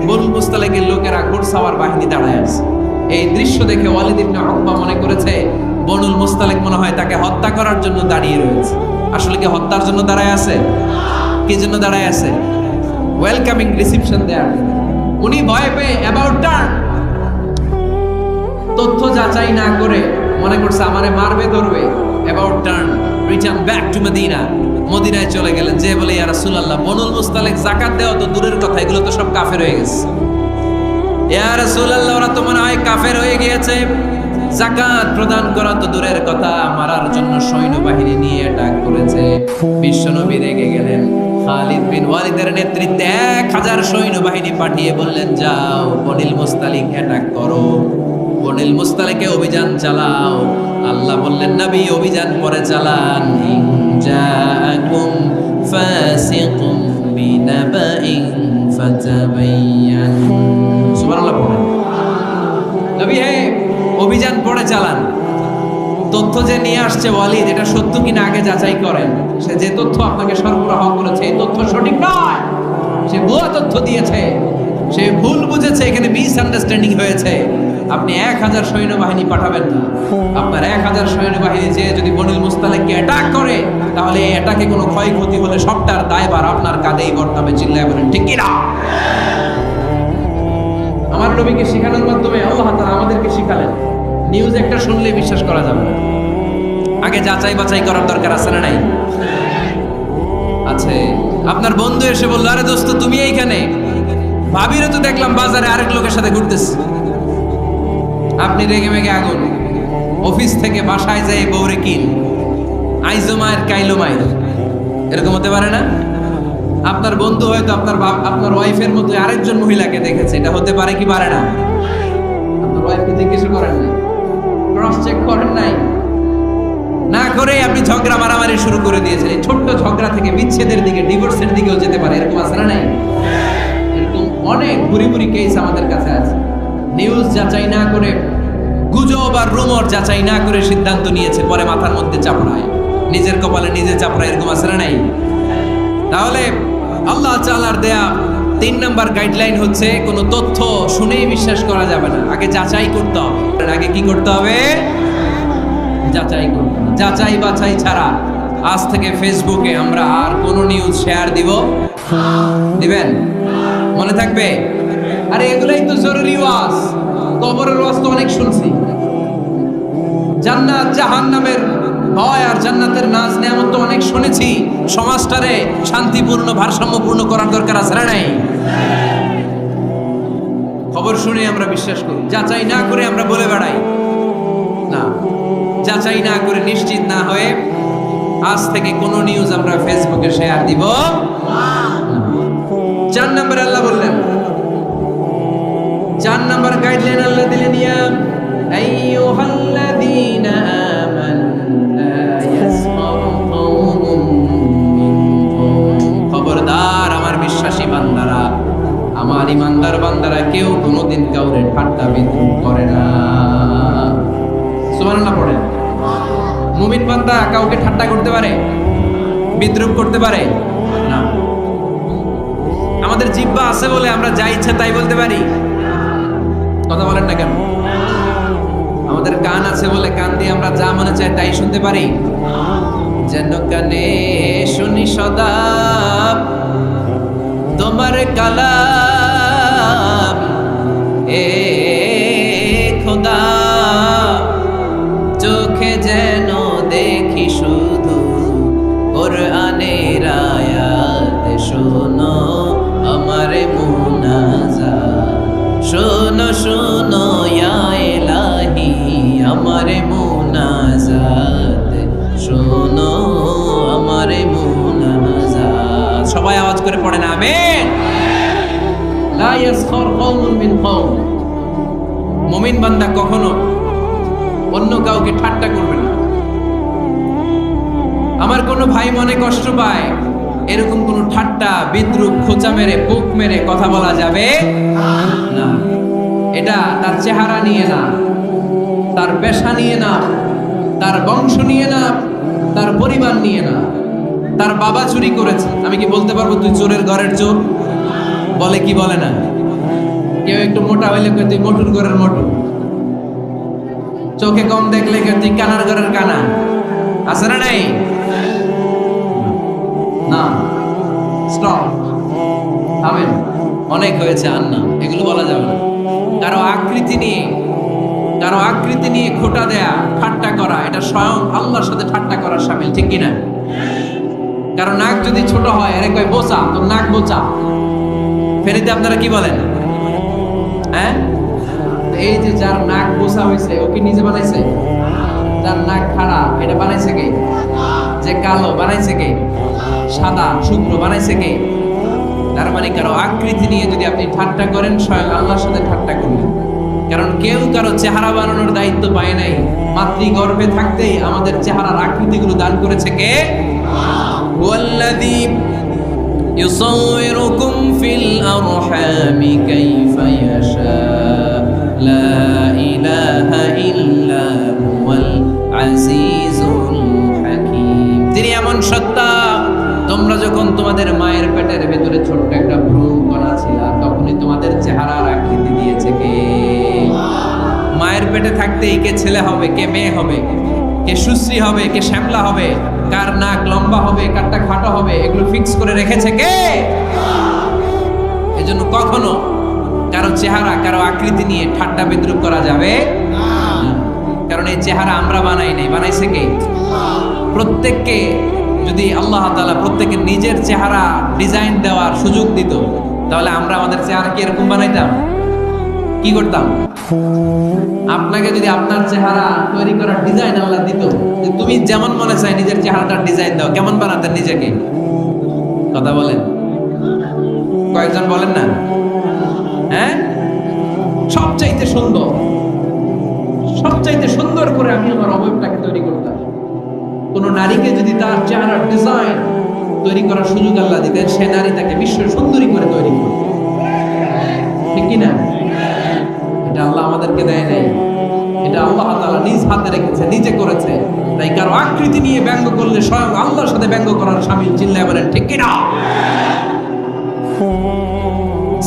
বনুল মুস্তালিকের লোকেরা ঘোড়সাওয়ার বাহিনী দাঁড়ায় আছে। এই দৃশ্য দেখে ওয়ালিদ ইবনে উকবা মনে করেছে বনুল মুস্তালিক মনে হয় তাকে হত্যা করার জন্য দাঁড়িয়ে রয়েছে। আসলে কি হত্যার জন্য দাঁড়ায় আছে? কি জন্য দাঁড়ায় আছে? ওয়েলকামিং রিসিপশন দেয়ার। উনি ভয় পেয়ে অ্যাবাউট টার্ন, তথ্য যাচাই না করে মনে করছে আমারে মারবে, ধরবে। About turn, return back to Medina. মদিনায় চলে গেলেন, যে বলে, ইয়া রাসূলুল্লাহ, বনুল মুস্তালিক যাকাত দেওয়া তো দূরের কথা, এগুলো তো সব কাফের হয়ে গেছে। ইয়া রাসূলুল্লাহ, ওরা তো মনে হয় কাফের হয়ে গিয়েছে, যাকাত প্রদান করা তো দূরের কথা, মারার জন্য সৈন্যবাহিনী নিয়ে অ্যাটাক করেছে। বিশ্বনবী রেগে গেলেন। খালিদ বিন ওয়ালিদের নেতৃত্বে 1000 সৈন্যবাহিনী পাঠিয়ে বললেন, যাও বনুল মুস্তালিক অ্যাটাক করো, বনুল মুস্তালিকে অভিযান চালাও। আল্লাহ বললেন, নবী অভিযান পরে চালান। ইন জাআকুম ফাসিকুম বিনাবাইন ফাতাবায়ান। সুবহানাল্লাহ পড়েন। নবী হে, অভিযান পরে চালান, তথ্য যে নিয়ে আসছে ওয়ালিদ, এটা সত্য কিনা আগে যাচাই করেন। সে যে তথ্য আপনাকে সরবরাহ করেছে এই তথ্য সঠিক নয়, সে ভুয়া তথ্য দিয়েছে, সে ভুল বুঝেছে, এখানে মিসআন্ডারস্ট্যান্ডিং হয়েছে। আপনি 1000 সৈন্যবাহিনী পাঠাবেন না। আপনার 1000 সৈন্যবাহিনী যে যদি বনিল মুস্তালিককে অ্যাটাক করে, তাহলে এই অ্যাটাকে কোনো ক্ষয়ক্ষতি হলে সবটার দায়ভার আপনার কাঁধেই বর্তাবে। চিল্লায় বলেন ঠিক কিনা? আমার নবীকে শেখানোর মাধ্যমে আল্লাহ তাআলা আমাদেরকে শিখালেন, নিউজ একটা শুনলে বিশ্বাস করা যাবে না, আগে যাচাই বাছাই করার দরকার আছে না নাই? আছে। আপনার বন্ধু এসে বলল, আরে দোস্ত তুমি এইখানে, ভাবিরে তো দেখলাম বাজারে আরেক লোকের সাথে ঘুরতেছে। আপনি রেগে মেগে আগুন, অফিস থেকে বাসায় যায় বউরে কিল, আইজো মায়ের কাইলো মায়ের, এরকম হতে পারে না? আপনার বন্ধু হয়তো আপনার ওয়াইফের মতো আরেকজন মহিলাকে দেখেছে, এটা হতে পারে কি পারে না? আপনার ওয়াইফকে জিজ্ঞেস করেন নাই, ক্রস চেক করেন নাই, না করে আপনি ঝগড়া মারামারি শুরু করে দিয়েছেন। এই ছোট্ট ঝগড়া থেকে বিচ্ছেদের দিকে, ডিভোর্সের দিকেও যেতে পারে, এরকম আছে না নাই? এরকম অনেক বুড়ি বুড়ি কেস আমাদের কাছে আছে। নিউজ যাচাই না করে, গুজব আর রুমর যাচাই না করে সিদ্ধান্ত নিয়েছে, পরে মাথার মধ্যে চাপড়ায়, নিজের কপালে নিজে চাপড়ায়, এরকম আছে না নাই? তাহলে আল্লাহ তাআলার দেয়া 3 নাম্বার গাইডলাইন হচ্ছে, কোনো তথ্য শুনেই বিশ্বাস করা যাবে না, আগে যাচাই করতে হবে। আগে কি করতে হবে? যাচাই করতে হবে। যাচাই বাছাই ছাড়া আজ থেকে ফেসবুকে আমরা আর কোনো নিউজ শেয়ার দিবেন? মনে থাকবে? আরে এগুলাই তো জরুরি ওয়াজ। কবরের ওয়াজ তো অনেক শুনছি, জান্নাত জাহান্নামের ভয় আর জান্নাতের নাজ নেয়ামত তো অনেক শুনেছি। সমাজটারে শান্তিপূর্ণ ভারসাম্যপূর্ণ করার দরকার আছে না নাই? খবর শুনে আমরা বিশ্বাস করি, যাচাই না করে আমরা বলে বেড়াই না। যাচাই না করে, নিশ্চিত না হয়ে আজ থেকে কোনো নিউজ আমরা ফেসবুকে শেয়ার দিব না। 4 নম্বরে আল্লাহ বললেন, 4 নম্বর গাইডলাইন আল্লাহ দিলেন, ইয়া আইয়ুহাল্লাযীনা আমানু লা ইয়াসখারু কওমুম মিন কওম। খবরদার আমার বিশ্বাসী বান্দারা, আমার ইমানদার বান্দারা কেউ কোনোদিন কাউরে ঠাট্টা বিদ্রুপ করে না। সুবহানাল্লাহ পড়েন। মুমিন বান্দা কাউকে ঠাট্টা করতে পারে, বিদ্রুপ করতে পারে না। আমাদের জিহ্বা আছে বলে আমরা যা ইচ্ছা তাই বলতে পারি, কথা বলেন না কেন? আমাদের কান আছে বলে কান দিয়ে আমরা যা মনে চাই তাই শুনতে পারি। যেন কানে শুনি সদা তোমার কালাম, এ খোদা চোখে যেন দেখি শুধু কোরআনের আয়াত। শোনো আমার মুনাজাত, শোনো শোনো ইয়া ইলাহি আমার মুনাজাত, শোনো আমার মুনাজাত। সবাই আওয়াজ করে পড়েন আমিন। লা ইয়াসখার কওমুন মিন কওম। মুমিন বান্দা কখনো অন্য কাউকে ঠাট্টা করবে না। আমার কোনো ভাই মনে কষ্ট পায়, এরকম কোনো ঠাট্টা বিদ্রুপ খোঁচা মেরে বুক মেরে কথা বলা যাবে না। এটা তার চেহারা নিয়ে না, তার পেশা নিয়ে না, তার বংশ নিয়ে না, তার পরিবার নিয়ে না। তার বাবা চুরি করেছে, আমি কি বলতে পারবো তুই চোরের ঘরের চোর? বলে কি বলে না? কেউ একটু মোটা হইলে কে তুই মোটুর ঘরের মোটু, চোখে কম দেখলে কে তুই কানার ঘরের কানা। আছে না নাই? না, স্টপ, থামেন, অনেক হয়েছে, আর না, এগুলো বলা যাবে না। কারো আকৃতি নিয়ে খোঁটা দেয়া, ঠাট্টা করা, এটা স্বয়ং আল্লাহর সাথে ঠাট্টা করার শামিল, ঠিক কিনা? কারণ নাক যদি ছোট হয়, আরে কয় বোচা, তোর নাক বোচা। ফেরিতে আপনারা কি বলেন? হ্যাঁ, এই যে যার নাক বোচা হয়েছে ও কি নিজে বানাইছে? যার নাক খাড়া এটা বানাইছে কে? যে কালো বানাইছে কে? সাদা শুভ্র বানাইছে কে? তার মানে কারো আকৃতি নিয়ে যদি আপনি ঠাট্টা করেন, স্বয়ং আল্লাহর সাথে ঠাট্টা করবেন। কারণ কেউ কারো চেহারা বানানোর দায়িত্ব পায় নাই। মাতৃগর্ভে থাকতেই আমাদের চেহারার আকৃতিগুলো দান করেছে কে? ওয়াল্লাযী ইউসাউইরুকুম ফিল আরহামি কাইফা ইয়াশা লা ইলাহা ইল্লা হুয়াল আজিজুল হাকীম। তিনি এমন সত্তা, তোমরা যখন তোমাদের মায়ের পেটের ভেতরে ছোট্ট একটা ভ্রূণকণা ছিল, তখনই তোমাদের চেহারার আকৃতি দিয়েছে কে? মায়ের পেটে থাকতেই কে ছেলে হবে, কে মেয়ে হবে, কে সুশ্রী হবে, কে শ্যামলা হবে, কার নাক লম্বা হবে, কারটা খাটো হবে, এগুলো ফিক্স করে রেখেছে কে? এজন্য কখনো কারো চেহারা, কারো আকৃতি নিয়ে ঠাট্টা বিদ্রুপ করা যাবে না, কারণ এই চেহারা আমরা বানাই নাই, বানাইছে কে? প্রত্যেককে যদি আল্লাহ তাআলা প্রত্যেকের নিজের চেহারা ডিজাইন দেওয়ার সুযোগ দিত, তাহলে আমরা আমাদের চেহারা কি এরকম বানাইতাম? কি করতাম? আপনাকে যদি আপনার চেহারা তৈরি করার ডিজাইন আল্লাহ দিত, যে তুমি যেমন মনে চাই নিজের চেহারাটার ডিজাইন দাও, কেমন বানাতেন নিজেকে? কথা বলেন, কয়েকজন বলেন না? হ্যাঁ, সবচাইতে সুন্দর, সবচাইতে সুন্দর করে আমি আমার অবয়বটাকে তৈরি করতাম। কোন নারীকে যদি তার চেহারার ডিজাইন তৈরি করার সুযোগ আল্লাহ দিতেন, সে নারী তাকে বিশ্ব সুন্দরী করে তৈরি করত, ঠিক কিনা? এটা আল্লাহ আমাদেরকে দেয় নাই, এটা আল্লাহ তাআলা নিজ হাতে রেখেছে, নিজে করেছে। তাই কারো আকৃতি নিয়ে ব্যঙ্গ করলে স্বয়ং আল্লাহর সাথে ব্যঙ্গ করার শামিল, চিল্লায় বলেন ঠিক কিনা?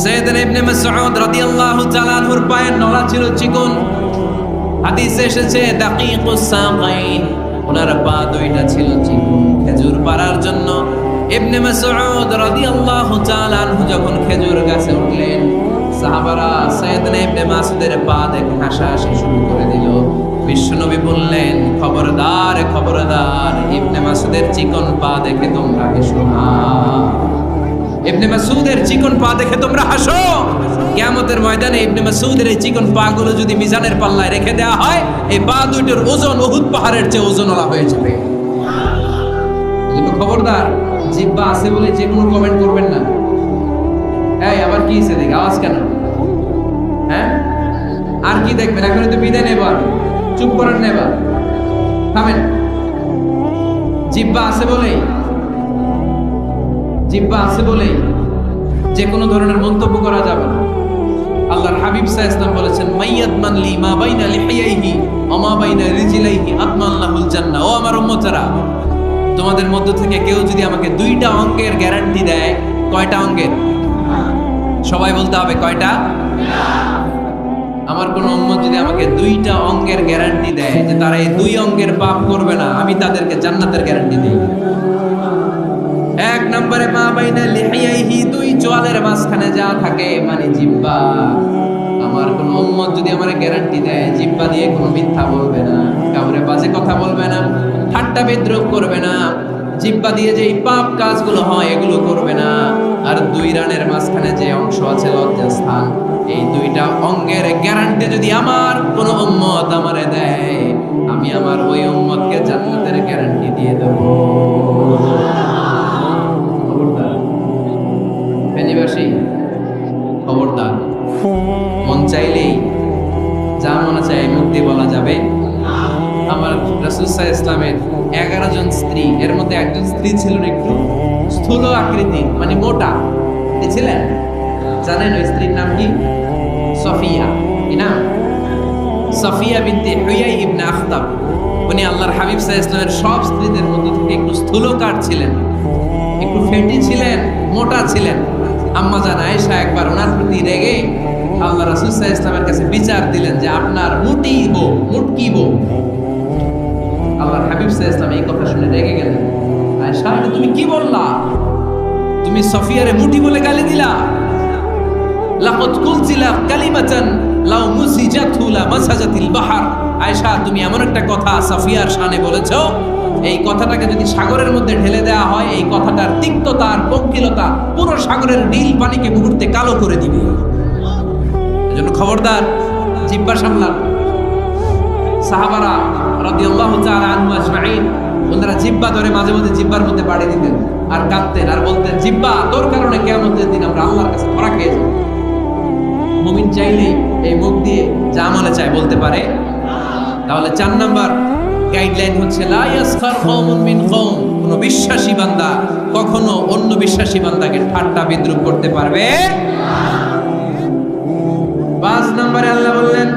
সাইয়েদনা ইবনে মাসউদ রাদিয়াল্লাহু তাআলা আনহুর পায়ের নলা ছিল চিকন। হাদিসে এসেছে দাকিকুস সাকাইন, ওনার পা দুইটা ছিল চিকন খেজুর পাড়ার জন্য। ইবনে মাসউদ রাদিয়াল্লাহু তাআলা আনহু যখন খেজুর গাছে উঠলেন, সাহাবারা সাইয়েদনা ইবনে মাসউদের পা দেখে হাসাহাসি শুরু করে দিল। বিশ্বনবী বললেন, খবরদার খবরদার, ইবনে মাসউদের চিকন পা দেখে তোমরা হেসো না। ইবনে মাসউদের চিকন পা দেখে তোমরা হাসো। কিয়ামতের ময়দানে ইবনে মাসউদের এই চিকন পা গুলো যদি মিজানের পাল্লায় রেখে দেওয়া হয়, এই পা দুইটার ওজন উহুদ পাহাড়ের চেয়ে ওজনওয়ালা হয়ে যাবে। খবরদার, জিহ্বা আছে বলে যে কোনো কমেন্ট করবেন না। এই আবার কি হইছে দেখ, আওয়াজ কেন? হ্যাঁ, আর কি দেখবেন? এখন তো বিদায় নেবার, চুপ করেন নেবার, থামেন। জিহ্বা আছে বলেই, জিহ্বা আছে বলেই যে কোনো ধরনের মন্তব্য করা যাবে না। আল্লাহর হাবিব সাল্লাল্লাহু আলাইহি ওয়াসাল্লাম বলেছেন, মাইয়াদমান লি মা বাইনা লিহিয়াইহি ওয়া মা বাইনা রিজলাইহি আতমান লাহুল জান্নাহ। ও আমার উম্মতরা, তোমাদের মধ্য থেকে কেউ যদি আমাকে দুইটা অঙ্গের গ্যারান্টি দেয়, কয়টা অঙ্গের? সবাই বলতে হবে কয়টা? আমার কোন উম্মত যদি আমাকে দুইটা অঙ্গের গ্যারান্টি দেয় যে তারা এই দুই অঙ্গের পাপ করবে না, আমি তাদেরকে জান্নাতের গ্যারান্টি দিই। এক নম্বরে মা বাইনা লিহিয়াইহি, দুই চোয়ালের মাঝখানে যা থাকে মানে জিহ্বা। আমার কোন উম্মত যদি আমারে গ্যারান্টি দেয় জিহ্বা দিয়ে কোনো মিথ্যা বলবে না, কাউরে বাজে কথা বলবে না, ঠাট্টা বিদ্রূপ করবে না, জিহ্বা দিয়ে যে পাপ কাজগুলো হয় এগুলো করবে না, আর দুই রানের মাঝখানে যে অংশ আছে লজ্জাস্থান, এই দুইটা অঙ্গের গ্যারান্টি যদি আমার কোন উম্মত আমারে দেয়, আমি আমার ওই উম্মতকে জান্নাতের গ্যারান্টি দিয়ে দেব। ফেনীবাসী খবরদার, মন চাইলেই যা মনে চায় মুখ দিয়ে বলা যাবে। আমার রাসূল সাল্লাল্লাহু আলাইহি ওয়াসাল্লামের 11 জন স্ত্রী, এর মধ্যে একজন স্ত্রী ছিলেন একটু স্থূল আকৃতি, মানে মোটা ছিলেন। জানেন ওই স্ত্রীর নাম কি? সফিয়া। কি নাম? সফিয়া বিনতে হুয়াই ইবনে আখতাব। উনি আল্লাহর হাবিব সাল্লাল্লাহু আলাইহি ওয়াসাল্লামের সব স্ত্রীদের মধ্যে থেকে একটু স্থূলকার ছিলেন, একটু ফেটি ছিলেন, মোটা ছিলেন। আম্মা জান আয়েশা একবার ওনার প্রতি রেগে আল্লাহ রাসূল সাল্লাল্লাহু আলাইহি ওয়াসাল্লামের কাছে বিচার দিলেন যে আপনার মুটকি বউ। আল্লাহর হাবিব সাল্লাল্লাহু আলাইহি ওয়াসাল্লাম এই কথা শুনে রেগে গেলেন। আয়েশা, এটা তুমি কি বললা? তুমি সফিয়ারে মুটি বলে গালি দিলা। লাকাদ কুলতিলা কালিমাতান লাউ মুসিজাতু লা মাসাজাতিল বাহর। আয়েশা, তুমি এমন একটা কথা সফিয়ার শানে বলেছো, এই কথাটাকে যদি সাগরের মধ্যে ঢেলে দেওয়া হয়, এই কথাটার তিক্ততা আর পঙ্কিলতা পুরো সাগরের নীল পানিকে মুহূর্তে কালো করে দিবে। এজন্য খবরদার, জিহ্বা সামলান। সাহাবারা রাদিয়াল্লাহু তাআলা আনহু আজমাইন, ওনারা জিহ্বা ধরে মাঝে মাঝে জিহ্বার মধ্যে বাড়ি দিতেন আর কাঁদতেন আর বলতেন, জিহ্বা তোর কারণে কিয়ামতের দিন আমরা আল্লাহর কাছে ধরা খেয়ে যাব। মুমিন চাইলেই এই মুখ দিয়ে যা মনে চায় বলতে পারে। তাহলে 4 নাম্বার গাইডলাইন হচ্ছে লা ইয়াসখার কওমুন মিন কওম, কোন বিশ্বাসী বান্দা কখনো অন্য বিশ্বাসী বান্দাকে ঠাট্টা বিদ্রূপ করতে পারবে না। 5 নম্বরে আল্লাহ বললেন,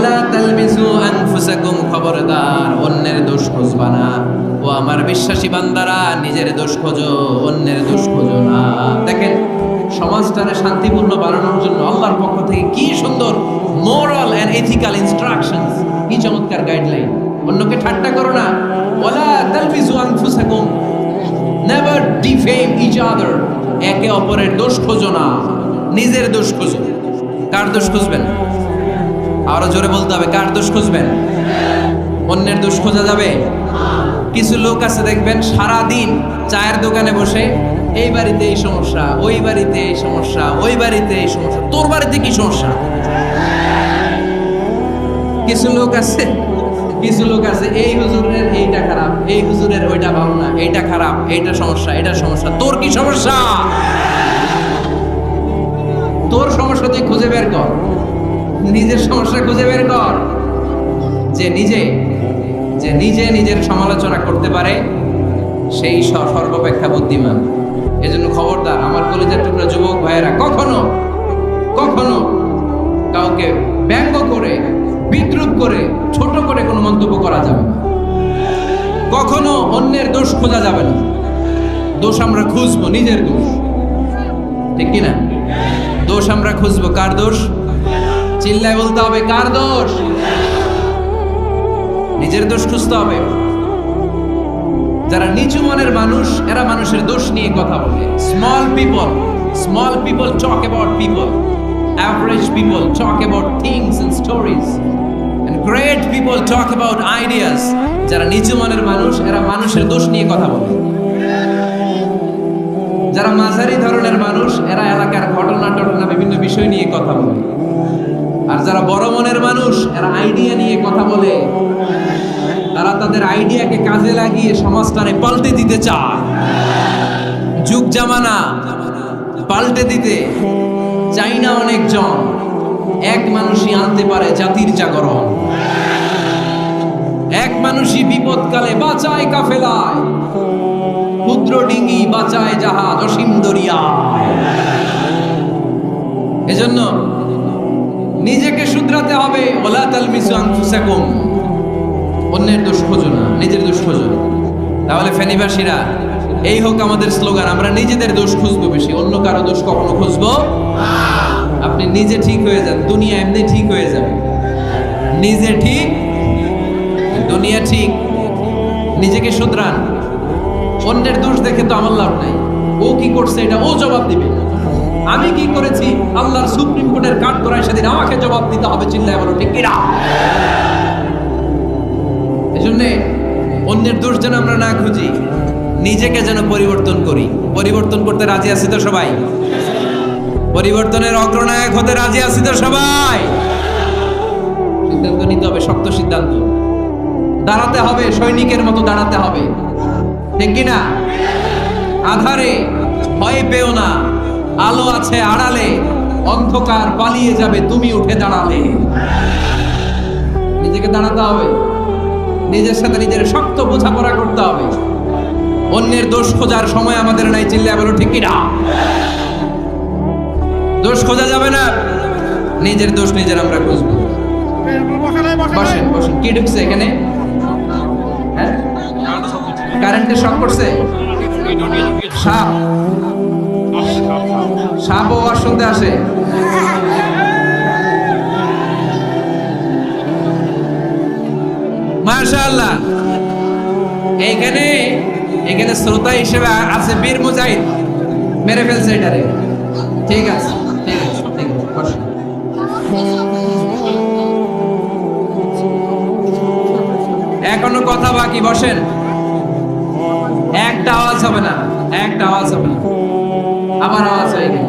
ওয়ালা তালমিজু আনফুসাকুম, খবরদার অন্যের দোষ খুঁজবা না। ও আমার বিশ্বাসী বান্দারা, নিজের দোষ খোঁজো, অন্যের দোষ খোঁজো না। দেখেন সমাজটারে শান্তিপূর্ণ বানানোর জন্য আল্লাহর পক্ষ থেকে কি সুন্দর মোরাল এন্ড এথিক্যাল ইনস্ট্রাকশনস, কি চমৎকার গাইডলাইন। অন্যকে ঠাট্টা করো না। ওয়ালা তালমিজু আনফুসাকুম, নেভার ডিফেম ইচ আদার, একে অপরের দোষ খোঁজো না, নিজের দোষ খোঁজো। কার দোষ খুঁজবেন? আরো জোরে বলতে হবে, কার দোষ খুঁজবেন? অন্যের দোষ খোঁজা যাবে? কিছু লোক আছে দেখবেন সারা দিন চায়ের দোকানে বসে এই বাড়িতে এই সমস্যা, ওই বাড়িতে এই সমস্যা, ওই বাড়িতে এই সমস্যা, তোর বাড়িতে কি সমস্যা? কিছু লোক আছে এই হুজুরের এইটা খারাপ, এই হুজুরের ওইটা ভালো না, এইটা খারাপ, এইটা সমস্যা, এটা সমস্যা। তোর কি সমস্যা? তোর সমস্যা তুই খুঁজে বের কর, নিজের সমস্যা খুঁজে বের কর। যে নিজে নিজের সমালোচনা করতে পারে সেই সর্বাপেক্ষা বুদ্ধিমান। এজন্য খবরদার আমার কলেজের টুকরা যুবক ভাইয়েরা, কখনো কাউকে ব্যঙ্গ করে, বিদ্রুপ করে, ছোট করে কোনো মন্তব্য করা যাবে না। কখনো অন্যের দোষ খোঁজা যাবে না। দোষ আমরা খুঁজবো, নিজের দোষ, ঠিক কিনা? দোষ আমরা খুঁজবো। কার দোষ? চিল্লায় বলতে হবে, কার দোষ? নিজের দোষ খুঁজতে হবে। যারা নিচু মনের মানুষ, এরা মানুষের দোষ নিয়ে কথা বলে। Small people talk about people, average people talk about things and stories, and great people talk about ideas. যারা নিচু মনের মানুষ, এরা মানুষের দোষ নিয়ে কথা বলে। যারা মাঝারি ধরনের মানুষ, এরা এলাকার ঘটনা বিভিন্ন বিষয় নিয়ে কথা বলে। আর যারা বড় মনের মানুষ, এরা আইডিয়া নিয়ে কথা বলে। তারা তাদের আইডিয়াকে কাজে লাগিয়ে সমাজটারে পাল্টে দিতে চায়। যুগ জামানা পাল্টে দিতে চাই না অনেকজন, এক মানুষই আনতে পারে জাতির জাগরণ। এক মানুষই বিপদকালে বাঁচায় কাফেলায়, ক্ষুদ্র ডিঙ্গি বাঁচায় জাহাজ অসীম দরিয়ায়। এজন্য নিজেকে শুধরাতে হবে। ওয়ালা তালমিজু আনফুসাকুম, অন্যের দোষ খোঁজো না, নিজের দোষ খোঁজো। তাহলে ফেনীবাসীরা, এই হোক আমাদের স্লোগান, আমরা নিজেদের দোষ খুঁজবো বেশি, অন্য কারো দোষ কখনো খুঁজবো। আপনি নিজে ঠিক হয়ে যান, দুনিয়া এমনি ঠিক হয়ে যাবে। নিজে ঠিক, দুনিয়া ঠিক। নিজেকে শুধরান। অন্যের দোষ দেখে তো আমার লাভ নাই। ও কি করছে এটা ও জবাব দিবে, আমি কি করেছি আল্লাহর সুপ্রিম কোর্টের কাঠ করায় সেদিন আমাকে জবাব দিতে হবে। চিল্লায় বলো, ঠিক কিনা? এজন্য অন্যের দোষ যেন আমরা না খুঁজি, নিজেকে যেন পরিবর্তন করি। পরিবর্তন করতে রাজি আছি তো সবাই? পরিবর্তনের অগ্রনায়ক হতে রাজি আছি তো সবাই? সিদ্ধান্ত নিতে হবে, শক্ত সিদ্ধান্ত। দাঁড়াতে হবে, সৈনিকের মতো দাঁড়াতে হবে, ঠিক কিনা? আধারে ভয় পেও না, আলো আছে আড়ালে, অন্ধকার পালিয়ে যাবে তুমি উঠে দাঁড়ালে। নিজেকে দাঁড়াতে হবে, নিজের সাথে নিজের শক্ত বোঝাপড়া করতে হবে। অন্যের দোষ খোঁজার সময় আমাদের নাই। চিল্লায় বলো, ঠিক কিনা? দোষ খোঁজা যাবে না, নিজের দোষ নিজের আমরা খুঁজবো। বসেন বসেন। কি ঢুকছে এখানে? হ্যাঁ, কারেন্টের শক করছে? সাপ ও আর শুনতে আসে। মাশাআল্লাহ। এখানে শ্রোতা হিসেবে আছে বীর মুজাহিদ, মেরে ফেলছে এটারে। ঠিক আছে, ঠিক আছে, ঠিক আছে, বসেন। এখনো কথা বাকি, বসেন। একটা আওয়াজ হবে না, একটা আওয়াজ হবে না, আবার আওয়াজ হয়ে গেল।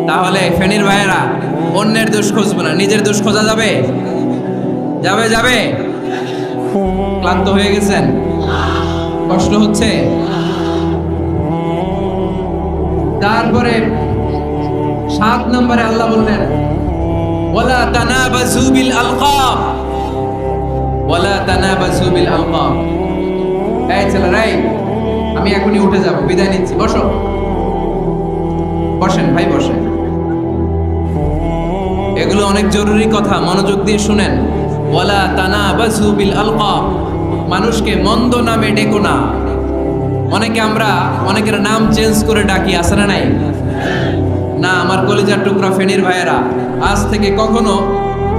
তাহলে ফেনীর ভাইয়েরা, অন্যের দোষ খুঁজবো না, নিজের দোষ খোঁজা যাবে? যাবে যাবে? ক্লান্ত হয়ে গেছেন? কষ্ট হচ্ছে? তারপরে 7 নম্বরে আল্লাহ বললেন, ওয়ালা তানাবাজু বিল আলকাব, ওয়ালা তানাবাজু বিল আলকাব। এই ছেলেরা, আমি এখনই উঠে যাব, বিদায় নিচ্ছি। বসো, বসেন ভাই, বসেন। এগুলো অনেক জরুরি কথা, মনোযোগ দিয়ে শুনেন। ওয়ালা তানাবাজু বিল আলকাব, মানুষকে মন্দ নামে ডেকো না। অনেকের নাম চেঞ্জ করে ডাকি, আছে না নাই? না, আমার কলিজার টুকরা ফেনীর ভাইয়েরা, আজ থেকে কখনো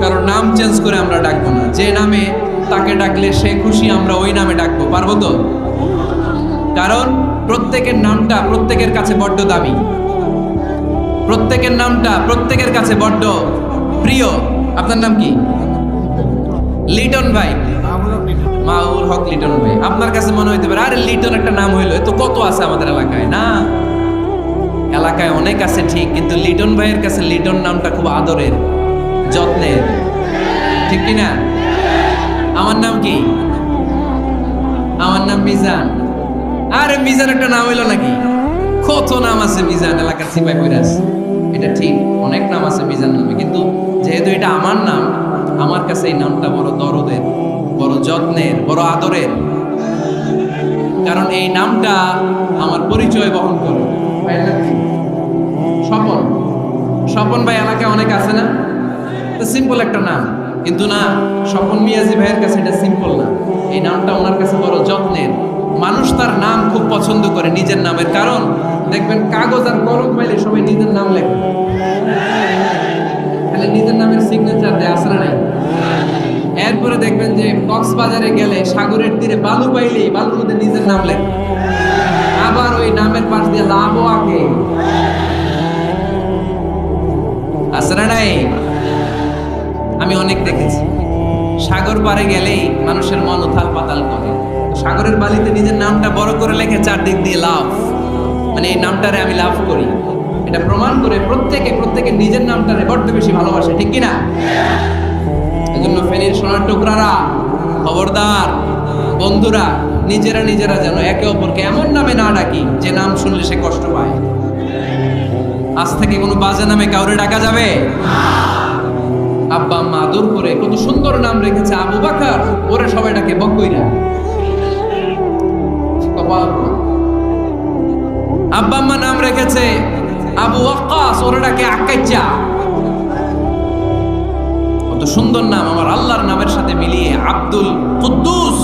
কারো নাম চেঞ্জ করে আমরা ডাকবো না। যে নামে তাকে ডাকলে সে খুশি, আমরা ওই নামে ডাকবো, পারবো তো? কারণ প্রত্যেকের নামটা প্রত্যেকের কাছে বড্ড দামি, প্রত্যেকের নামটা প্রত্যেকের কাছে বড্ড প্রিয়। আপনার নাম কি? লিটন ভাই, মাউল হক লিটন ভাই। আপনার কাছে মনে হইতে পারে আরে লিটন একটা নাম হইলো, তো কত আছে আমাদের এলাকায়। না, এলাকায় অনেক আছে ঠিক, কিন্তু লিটন ভাইয়ের কাছে লিটন নামটা খুব আদরের, যত্নের, ঠিক কিনা? আমার নাম কি? আমার নাম মিজান। আরে মিজান একটা নাম হইলো নাকি? কত নাম আছে মিজান, এলাকার সিপাই কইরাস। এটা ঠিক, অনেক নাম আছে মিজান নামে, কিন্তু যেহেতু এটা আমার নাম, আমার কাছে এই নামটা বড় দরদের, বড় যত্নের, বড় আদরের। কারণ এই নামটা আমার পরিচয় বহন করে। স্বপন, স্বপন ভাই এলাকায় অনেক আছে না? তো সিম্পল একটা নাম, কিন্তু না, স্বপন মিয়াজি ভাইয়ের কাছে এটা সিম্পল না, এই নামটা ওনার কাছে বড় যত্নের। মানুষ তার নাম খুব পছন্দ করে নিজের নামের, কারণ দেখবেন কাগজ আর কলম পাইলে সবাই নিজের নাম লেখে, তাহলে নিজের নামের সিগনেচার দেয়, আসলে নাই? এরপরে দেখবেন যে কক্সবাজারে গেলে সাগরের তীরে বালু পাইলেই বালুর মধ্যে নিজের নাম লেখে, আবার ওই নামের পাশ দিয়ে লাভও আঁকে, আসলে নাই? আমি অনেক দেখেছি, সাগর পারে গেলেই মানুষের মন উথাল পাতাল করে, সাগরের বালিতে নিজের নামটা বড় করে লেখে, চারদিক দিয়ে লাভ, মানে এই নামটারে আমি লাভ করি। এটা প্রমাণ করে প্রত্যেকে নিজের নামটারে বড্ড বেশি ভালোবাসে, ঠিক কিনা? এজন্য ফেনীর সোনার টুকরারা, খবরদার বন্ধুরা, নিজেরা যেন একে অপরকে এমন নামে না ডাকি যে নাম শুনলে সে কষ্ট পায়। আজ থেকে কোনো বাজে নামে কাউরে ডাকা যাবে? আব্বা আম্মা আদর করে কত সুন্দর নাম রেখেছে, আবু বাকার, ওরে সবাই ডাকে বকইরা। আব্বা আম্মা নাম রেখেছে আবু ওয়াক্কাস, ওরে ডাকে আক্কাইচা। কত সুন্দর নাম আমার আল্লাহর নামের সাথে মিলিয়ে, আব্দুল কুদ্দুস।